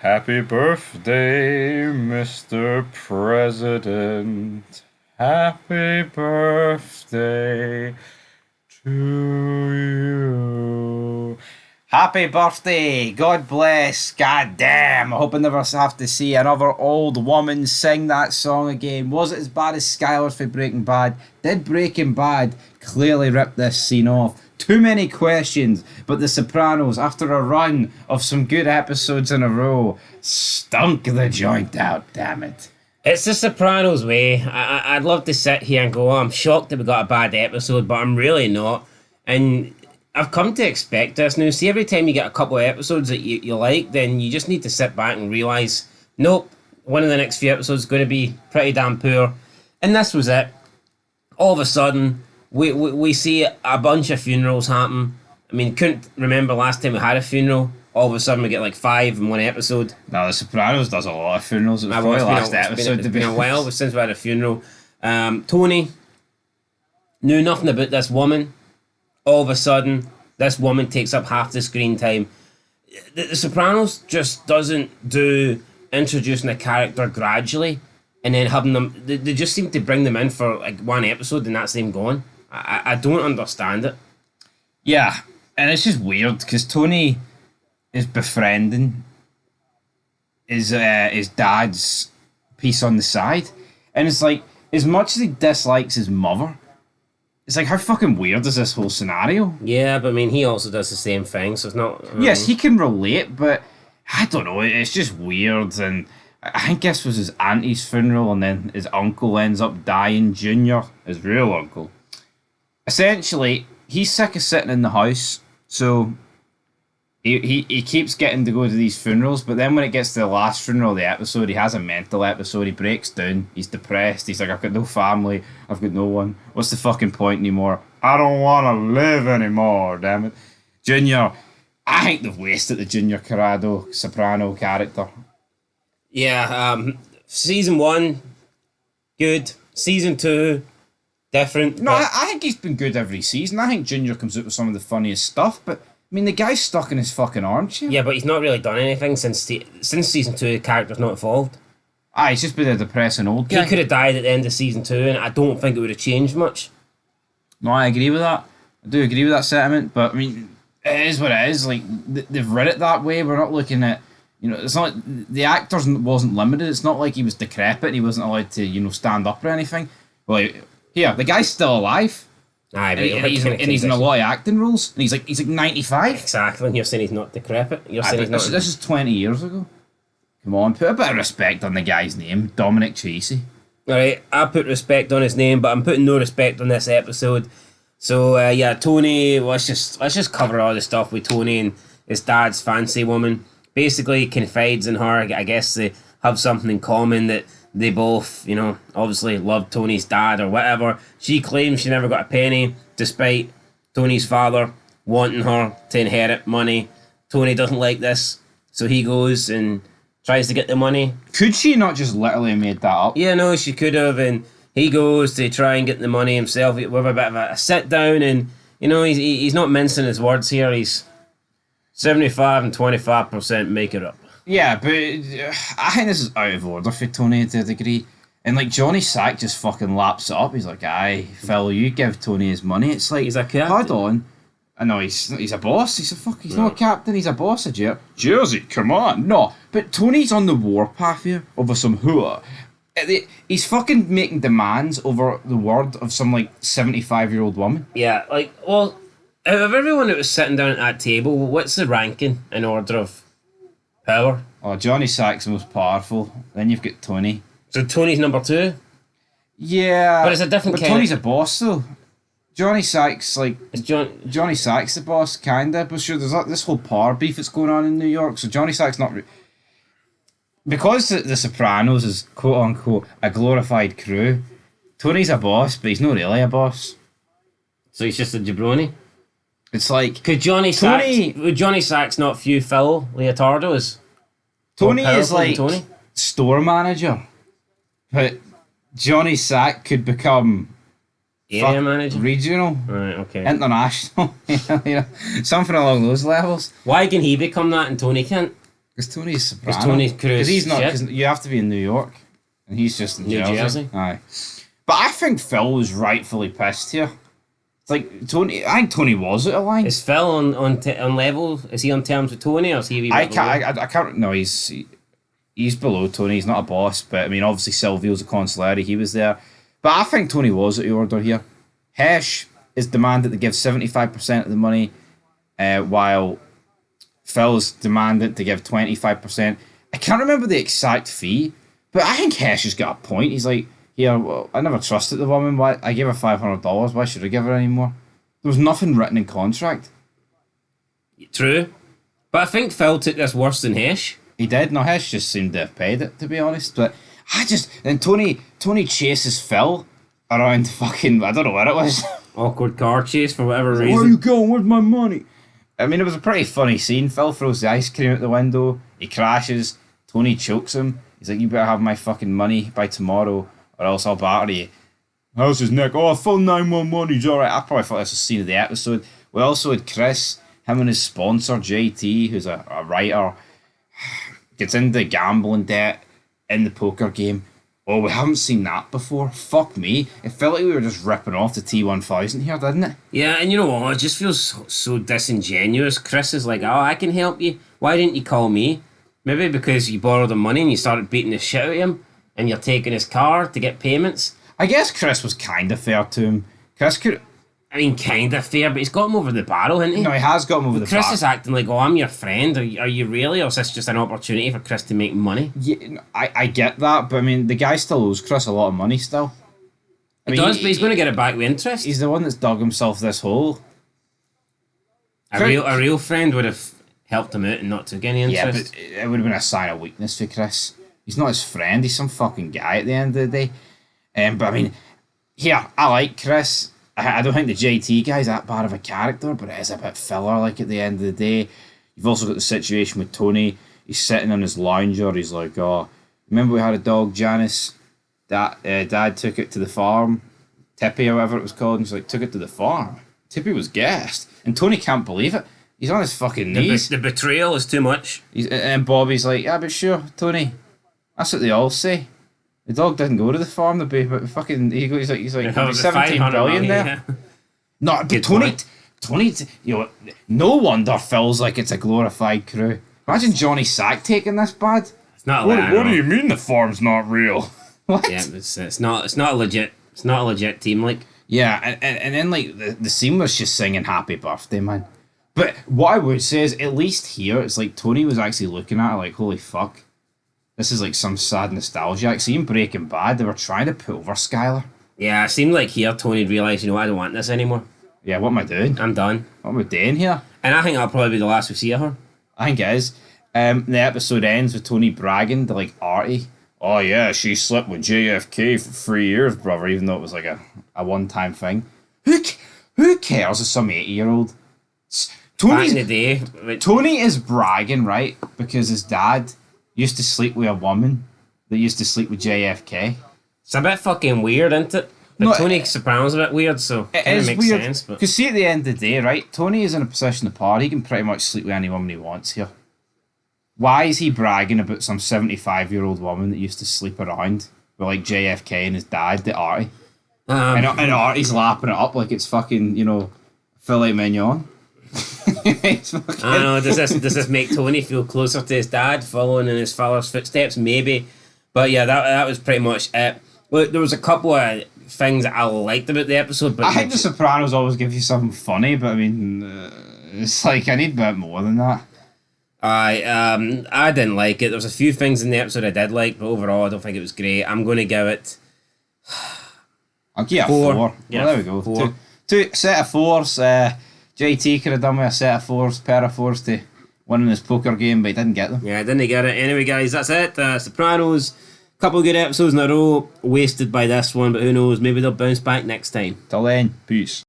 Happy birthday, Mr. President. Happy birthday to you. Happy birthday. God bless. God damn. I hope I never have to see another old woman sing that song again. Was it as bad as Skylar for Breaking Bad? Did Breaking Bad clearly rip this scene off? Too many questions, but The Sopranos, after a run of some good episodes in a row, stunk the joint out, damn it. It's the Sopranos way. I'd love to sit here and go, oh, I'm shocked that we got a bad episode, but I'm really not. And I've come to expect this now. See, every time you get a couple of episodes that you like, then you just need to sit back and realise, nope, one of the next few episodes is going to be pretty damn poor. And this was it. All of a sudden, we see a bunch of funerals happen. I mean, couldn't remember last time we had a funeral. All of a sudden we get like 5 in one episode. No, The Sopranos does a lot of funerals. It was probably last episode. It's been a while since we had a funeral. Tony knew nothing about this woman. All of a sudden, this woman takes up half the screen time. The Sopranos just doesn't do introducing a character gradually and then having them... They just seem to bring them in for like one episode and that's them gone. I don't understand it. Yeah, and it's just weird because Tony is befriending his dad's piece on the side, and it's like, as much as he dislikes his mother, it's like, how fucking weird is this whole scenario? Yeah, but I mean, he also does the same thing, so it's not... Yes, he can relate, but I don't know, it's just weird. And I think this was his auntie's funeral, and then his uncle ends up dying, Junior, his real uncle. Essentially, he's sick of sitting in the house, so he keeps getting to go to these funerals, but then when it gets to the last funeral of the episode, he has a mental episode, he breaks down, he's depressed, he's like, I've got no family, I've got no one, what's the fucking point anymore? I don't want to live anymore, damn it. Junior, I think they've wasted the Junior Corrado Soprano character. Yeah, season 1, good. Season 2, different. No, I think he's been good every season. I think Junior comes out with some of the funniest stuff, but I mean, the guy's stuck in his fucking armchair. Yeah, but he's not really done anything since season 2. The character's not evolved. He's just been a depressing old guy. He could have died at the end of season 2, and I don't think it would have changed much. No, I agree with that. I do agree with that sentiment, but I mean, it is what it is. Like, they've read it that way. We're not looking at, it's not like the actor wasn't limited. It's not like he was decrepit and he wasn't allowed to, stand up or anything. Well, here, the guy's still alive. Aye, but he's in a lot of acting roles, and he's like 95. Exactly, and you're saying he's not decrepit. You're saying he's not. This is 20 years ago. Come on, put a bit of respect on the guy's name, Dominic Tracy. All right, I put respect on his name, but I'm putting no respect on this episode. So yeah, Tony. Let's just cover all the stuff with Tony and his dad's fancy woman. Basically, confides in her. I guess they have something in common, that they both, obviously love Tony's dad or whatever. She claims she never got a penny, despite Tony's father wanting her to inherit money. Tony doesn't like this, so he goes and tries to get the money. Could she not just literally made that up? Yeah, no, she could have, and he goes to try and get the money himself with a bit of a sit down, and he's not mincing his words here. He's 75 and 25% make it up. Yeah, but I think this is out of order for Tony to a degree. And like, Johnny Sack just fucking laps it up. He's like, aye, Phil, you give Tony his money. It's like, he's a captain. Hold on. I know he's a boss. He's not a captain. He's a boss of Jersey. Come on. No, but Tony's on the warpath here over some hooah. He's fucking making demands over the word of some like 75-year-old woman. Yeah, like, well, out of everyone that was sitting down at that table, what's the ranking in order of power? Oh, Johnny Sack's the most powerful. Then you've got Tony. So Tony's number 2? Yeah. But it's a different kind. Tony's a boss though. Johnny Sack's like... Johnny Sack's the boss, kinda. But sure, there's this whole power beef that's going on in New York, so Johnny Sack's not... Because the Sopranos is quote-unquote a glorified crew, Tony's a boss, but he's not really a boss. So he's just a jabroni? It's like... Would Johnny Sack's not few Phil Leotardos? Tony is like store manager, but Johnny Sack could become area manager, regional, right? Okay, international, something along those levels. Why can he become that and Tony can't? Because Tony's Soprano. Because Tony's crew Because he's is not. shit. Because you have to be in New York, and he's just in New Jersey. Aye. But I think Phil was rightfully pissed here. It's like Tony. I think Tony was out of line. Is Phil on level? Is he on terms with Tony, or is he a wee I bit can't. below? I can't. No, he's below Tony. He's not a boss. But I mean, obviously Silvio's a consigliere. He was there. But I think Tony was at the order here. Hesh is demanded to give 75% of the money, while Phil's demanded to give 25%. I can't remember the exact fee, but I think Hesh has got a point. He's like, yeah, well, I never trusted the woman. Why I gave her $500. Why should I give her any more? There was nothing written in contract. True. But I think Phil took this worse than Hesh. He did. No, Hesh just seemed to have paid it, to be honest. But then Tony chases Phil around fucking, I don't know where it was. Awkward car chase for whatever reason. Where are you going? Where's my money? I mean, it was a pretty funny scene. Phil throws the ice cream out the window. He crashes. Tony chokes him. He's like, you better have my fucking money by tomorrow or else I'll batter you. How's his neck? Oh, I found 911. He's alright. I probably thought this was a scene of the episode. We also had Chris, him and his sponsor, JT, who's a writer, gets into gambling debt in the poker game. Oh, we haven't seen that before. Fuck me. It felt like we were just ripping off the T1000 here, didn't it? Yeah, and you know what? It just feels so disingenuous. Chris is like, oh, I can help you. Why didn't you call me? Maybe because you borrowed the money and you started beating the shit out of him and you're taking his car to get payments. I guess Chris was kind of fair to him. Chris could... I mean, kind of fair, but he's got him over the barrel, hasn't he? No, he has got him over the Chris barrel. is acting like, oh, I'm your friend. Are you really? Or is this just an opportunity for Chris to make money? Yeah, I get that, but I mean, the guy still owes Chris a lot of money still. He does, but he's going to get it back with interest. He's the one that's dug himself this hole. A real friend would have helped him out and not took any interest. Yeah, but it would have been a sign of weakness for Chris. He's not his friend, he's some fucking guy at the end of the day. But I mean, here, I like Chris. I don't think the JT guy's that bad of a character, but it is a bit filler, like, at the end of the day. You've also got the situation with Tony. He's sitting on his lounger, he's like, oh, remember we had a dog, Janice? Dad took it to the farm, Tippy or whatever it was called, and he's like, took it to the farm? Tippy was gassed. And Tony can't believe it. He's on his fucking knees. The betrayal is too much. And Bobby's like, yeah, but sure, Tony, that's what they all say. The dog didn't go to the farm, the baby, but fucking, he's like, Yeah, 17 billion there. Yeah. No, but Good Tony, point. Tony, you know, no wonder Phil's like it's a glorified crew. Imagine Johnny Sack taking this bad. It's not What do you mean the farm's not real? What? Yeah, it's not a legit team, like. Yeah, and then like the scene was just singing happy birthday, man. But what I would say is, at least here, it's like Tony was actually looking at it like, holy fuck. This is like some sad nostalgia. Like, see in Breaking Bad, they were trying to put over Skylar. Yeah, it seemed like here Tony realised, you know, I don't want this anymore. Yeah, what am I doing? I'm done. What am I doing here? And I think that'll probably be the last we see of her. I think it is. The episode ends with Tony bragging to like Artie. Oh yeah, she slept with JFK for 3 years, brother, even though it was like a one-time thing. Who cares if some 80-year-old? Back in the day. Tony is bragging, right? Because his dad used to sleep with a woman that used to sleep with JFK. It's a bit fucking weird, isn't it? But No, Tony Soprano's a bit weird, so It kind of is makes weird. sense. But Because see, at the end of the day, right, Tony is in a position of power. He can pretty much sleep with any woman he wants here. Why is he bragging about some 75-year-old woman that used to sleep around with like JFK and his dad, the Artie? And Artie's lapping it up like it's fucking, you know, filet mignon. I don't know, does this make Tony feel closer to his dad, following in his father's footsteps? Maybe. But yeah, that was pretty much it. Look, there was a couple of things that I liked about the episode, but I think The Sopranos always give you something funny, but I mean, it's like, I need a bit more than that. I didn't like it. There was a few things in the episode I did like, but overall I don't think it was great. I'm going to give it... I'll give it a 4. 4. Yeah, Well, there we go. 4. Two set of 4s. JT could have done with a set of 4s, pair of 4s to win in his poker game, but he didn't get them. Yeah, I didn't get it. Anyway, guys, that's it. Sopranos, couple of good episodes in a row. Wasted by this one, but who knows? Maybe they'll bounce back next time. Till then, peace.